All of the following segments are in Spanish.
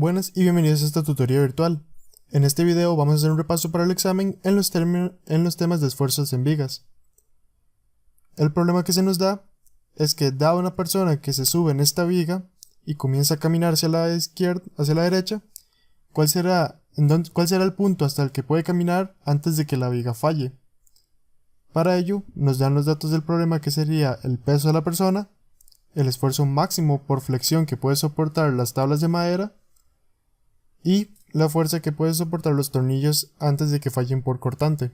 Buenas y bienvenidos a esta tutoría virtual. En este video vamos a hacer un repaso para el examen en los temas de esfuerzos en vigas. El problema que se nos da es que dada una persona que se sube en esta viga y comienza a caminar hacia la izquierda, hacia la derecha, ¿cuál será el punto hasta el que puede caminar antes de que la viga falle? Para ello nos dan los datos del problema, que sería el peso de la persona, el esfuerzo máximo por flexión que puede soportar las tablas de madera y la fuerza que puede soportar los tornillos antes de que fallen por cortante.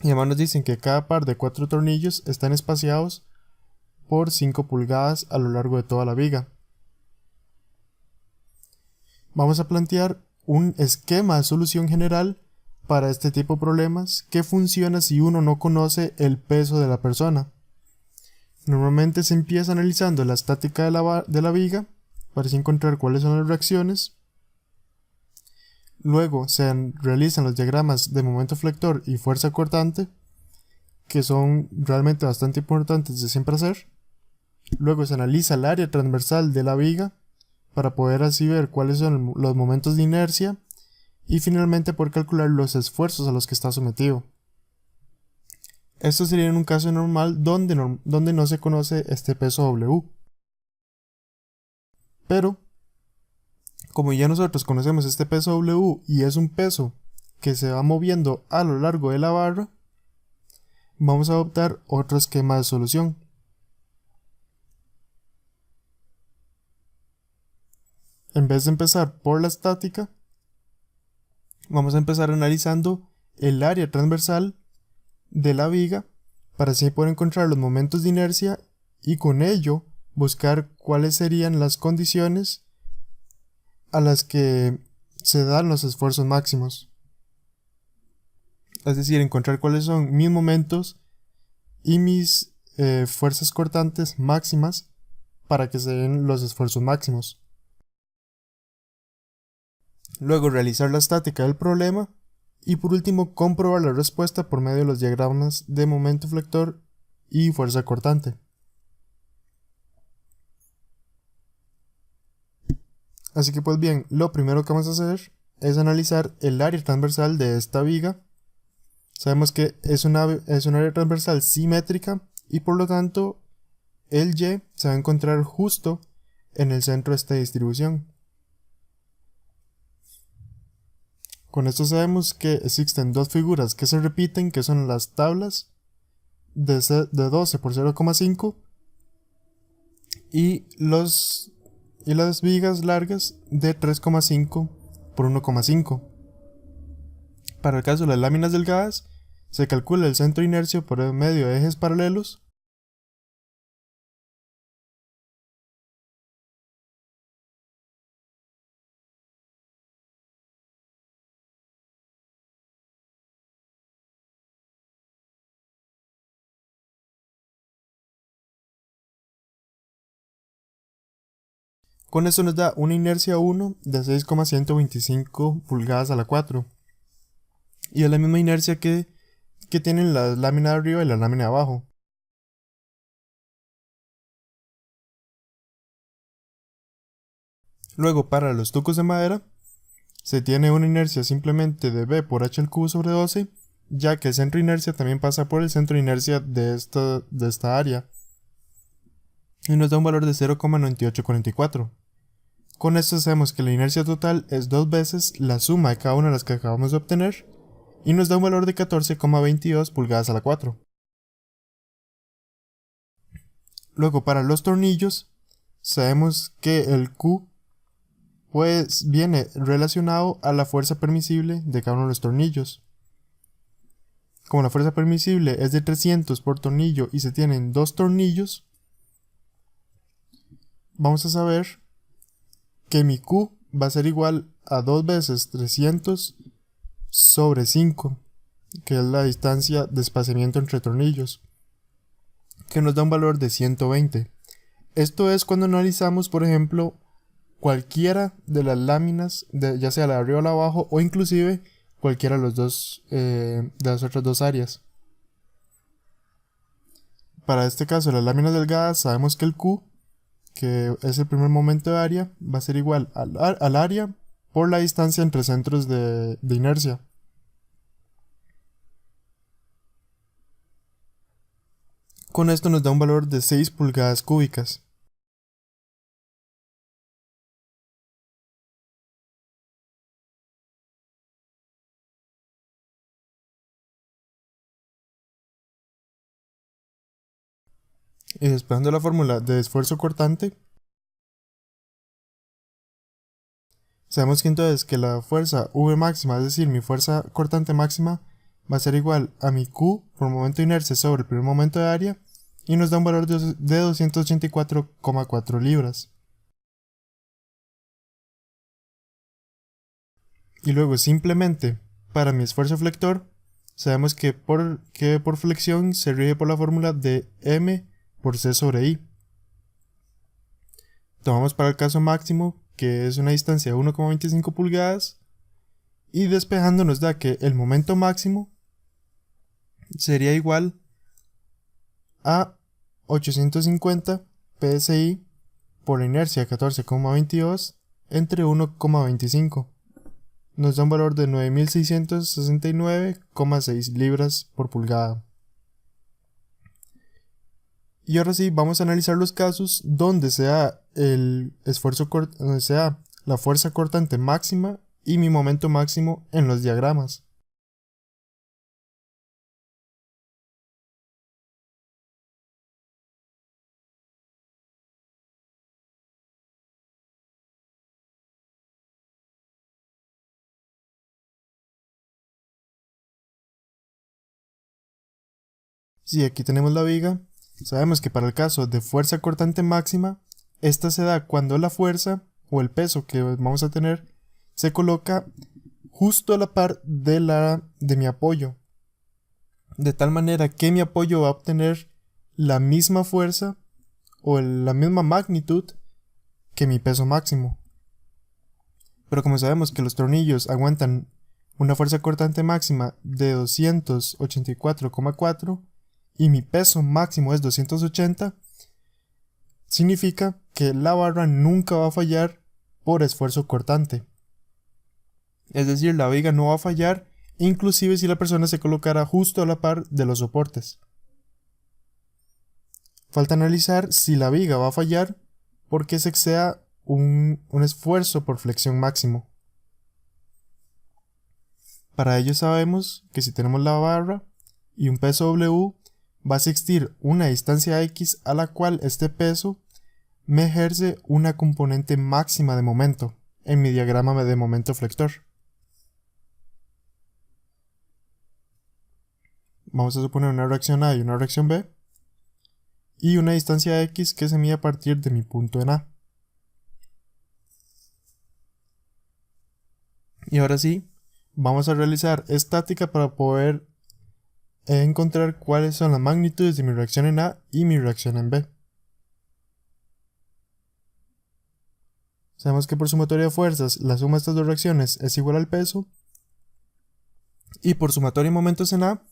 Y además nos dicen que cada par de 4 tornillos están espaciados por 5 pulgadas a lo largo de toda la viga. Vamos a plantear un esquema de solución general para este tipo de problemas que funciona si uno no conoce el peso de la persona. Normalmente se empieza analizando la estática de la viga para así encontrar cuáles son las reacciones. Luego se realizan los diagramas de momento flector y fuerza cortante, que son realmente bastante importantes de siempre hacer. Luego se analiza el área transversal de la viga para poder así ver cuáles son los momentos de inercia y finalmente poder calcular los esfuerzos a los que está sometido. Esto sería en un caso normal donde no se conoce este peso W. Pero como ya nosotros conocemos este peso W y es un peso que se va moviendo a lo largo de la barra, vamos a adoptar otro esquema de solución. En vez de empezar por la estática, vamos a empezar analizando el área transversal de la viga para así poder encontrar los momentos de inercia y con ello buscar cuáles serían las condiciones a las que se dan los esfuerzos máximos. Es decir, encontrar cuáles son mis momentos y mis fuerzas cortantes máximas para que se den los esfuerzos máximos. Luego realizar la estática del problema y por último comprobar la respuesta por medio de los diagramas de momento flector y fuerza cortante. Así que pues bien, lo primero que vamos a hacer es analizar el área transversal de esta viga. Sabemos que es un área transversal simétrica y por lo tanto el Y se va a encontrar justo en el centro de esta distribución. Con esto sabemos que existen dos figuras que se repiten, que son las tablas de 12 por 0,5 y las vigas largas de 3,5 por 1,5. Para el caso de las láminas delgadas, se calcula el centro de inercia por medio de ejes paralelos Con esto nos da una inercia 1 de 6,125 pulgadas a la 4. Y es la misma inercia que tienen la lámina de arriba y la lámina de abajo. Luego para los tucos de madera, se tiene una inercia simplemente de B por H al cubo sobre 12, ya que el centro de inercia también pasa por el centro de inercia de esta área. Y nos da un valor de 0,9844. Con esto sabemos que la inercia total es 2 veces la suma de cada una de las que acabamos de obtener y nos da un valor de 14,22 pulgadas a la 4. Luego para los tornillos sabemos que el Q pues viene relacionado a la fuerza permisible de cada uno de los tornillos. Como la fuerza permisible es de 300 por tornillo y se tienen 2 tornillos, vamos a saber que mi Q va a ser igual a 2 veces 300 sobre 5, que es la distancia de espaciamiento entre tornillos, que nos da un valor de 120. Esto es cuando analizamos, por ejemplo, cualquiera de las láminas, ya sea la de arriba o la de abajo, o inclusive cualquiera de las otras dos áreas. Para este caso, las láminas delgadas, sabemos que el Q, que es el primer momento de área, va a ser igual al área por la distancia entre centros de inercia. Con esto nos da un valor de 6 pulgadas cúbicas. Y despejando la fórmula de esfuerzo cortante, sabemos que entonces que la fuerza V máxima, es decir, mi fuerza cortante máxima, va a ser igual a mi Q por momento de inercia sobre el primer momento de área, y nos da un valor de 284,4 libras. Y luego simplemente para mi esfuerzo flector, sabemos que por flexión se rige por la fórmula de M por C sobre I. Tomamos para el caso máximo, que es una distancia de 1,25 pulgadas, y despejando nos da que el momento máximo sería igual a 850 psi por la inercia 14,22 entre 1,25. Nos da un valor de 9669,6 libras por pulgada. Y ahora sí, vamos a analizar los casos donde sea donde sea la fuerza cortante máxima y mi momento máximo en los diagramas. Si aquí tenemos la viga, sabemos que para el caso de fuerza cortante máxima, esta se da cuando la fuerza o el peso que vamos a tener se coloca justo a la par de mi apoyo, de tal manera que mi apoyo va a obtener la misma fuerza o la misma magnitud que mi peso máximo. Pero como sabemos que los tornillos aguantan una fuerza cortante máxima de 284,4 y mi peso máximo es 280, significa que la barra nunca va a fallar por esfuerzo cortante. Es decir, la viga no va a fallar, inclusive si la persona se colocara justo a la par de los soportes. Falta analizar si la viga va a fallar porque se exceda un esfuerzo por flexión máximo. Para ello sabemos que si tenemos la barra y un peso W, va a existir una distancia X a la cual este peso me ejerce una componente máxima de momento en mi diagrama de momento flector. Vamos a suponer una reacción A y una reacción B y una distancia X que se mide a partir de mi punto en A. Y ahora sí, vamos a realizar estática para poder encontrar cuáles son las magnitudes de mi reacción en A y mi reacción en B. Sabemos que por sumatoria de fuerzas la suma de estas dos reacciones es igual al peso, y por sumatoria de momentos en A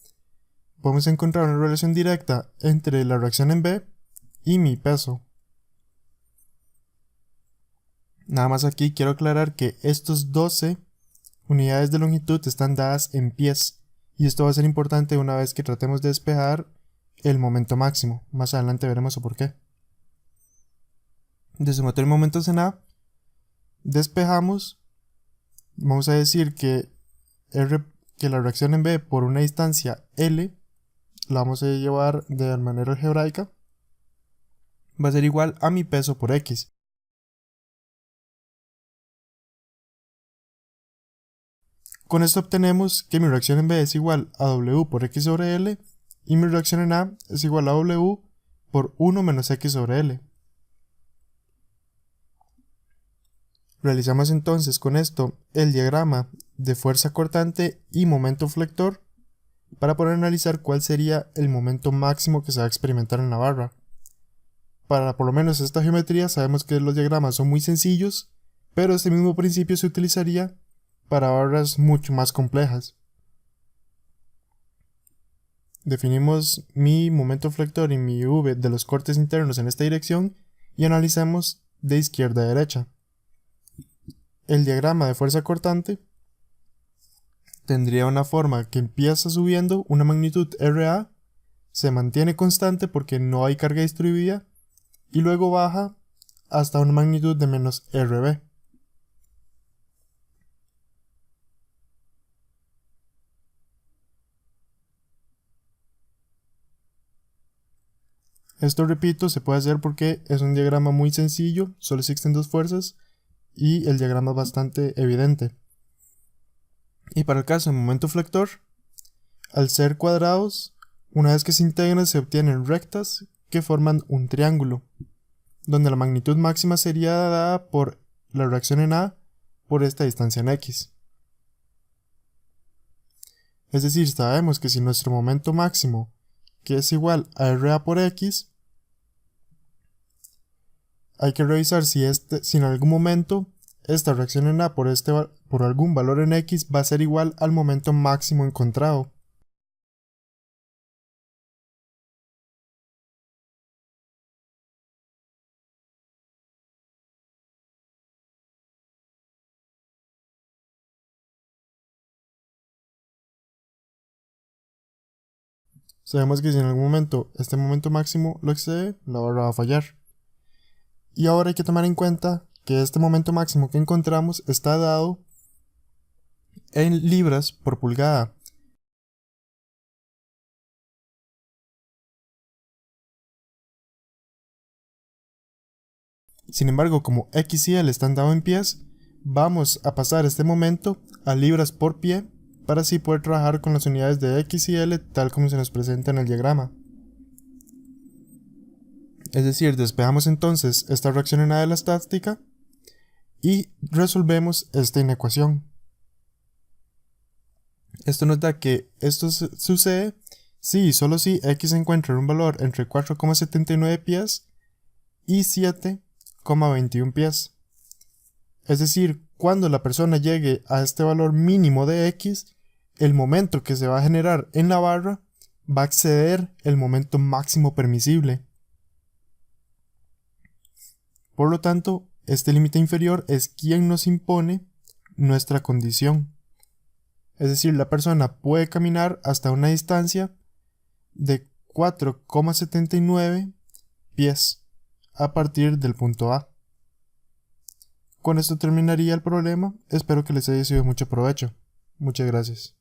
podemos encontrar una relación directa entre la reacción en B y mi peso. Nada más aquí quiero aclarar que estos 12 unidades de longitud están dadas en pies, y esto va a ser importante una vez que tratemos de despejar el momento máximo. Más adelante veremos por qué. De sumatoria de momentos en A, despejamos, vamos a decir que la reacción en B por una distancia L, la vamos a llevar de manera algebraica, va a ser igual a mi peso por X. Con esto obtenemos que mi reacción en B es igual a W por X sobre L y mi reacción en A es igual a W por 1 menos X sobre L. Realizamos entonces con esto el diagrama de fuerza cortante y momento flector para poder analizar cuál sería el momento máximo que se va a experimentar en la barra. Para por lo menos esta geometría sabemos que los diagramas son muy sencillos, pero este mismo principio se utilizaría para barras mucho más complejas. Definimos mi momento flector y mi V de los cortes internos en esta dirección y analicemos de izquierda a derecha. El diagrama de fuerza cortante tendría una forma que empieza subiendo una magnitud RA, se mantiene constante porque no hay carga distribuida y luego baja hasta una magnitud de menos RB. Esto, repito, se puede hacer porque es un diagrama muy sencillo, solo existen dos fuerzas y el diagrama es bastante evidente. Y para el caso del momento flector, al ser cuadrados, una vez que se integran se obtienen rectas que forman un triángulo, donde la magnitud máxima sería dada por la reacción en A por esta distancia en X. Es decir, sabemos que si nuestro momento máximo, que es igual a RA por X, hay que revisar si en algún momento esta reacción en A por algún valor en X va a ser igual al momento máximo encontrado. Sabemos que si en algún momento este momento máximo lo excede, la barra va a fallar. Y ahora hay que tomar en cuenta que este momento máximo que encontramos está dado en libras por pulgada. Sin embargo, como X y L están dados en pies, vamos a pasar este momento a libras por pie para así poder trabajar con las unidades de X y L tal como se nos presenta en el diagrama. Es decir, despejamos entonces esta reacción en A de la estática y resolvemos esta inecuación. Esto nos da que esto sucede si y solo si X encuentra un valor entre 4,79 pies y 7,21 pies. Es decir, cuando la persona llegue a este valor mínimo de X, el momento que se va a generar en la barra va a exceder el momento máximo permisible. Por lo tanto, este límite inferior es quien nos impone nuestra condición. Es decir, la persona puede caminar hasta una distancia de 4,79 pies a partir del punto A. Con esto terminaría el problema, espero que les haya sido de mucho provecho. Muchas gracias.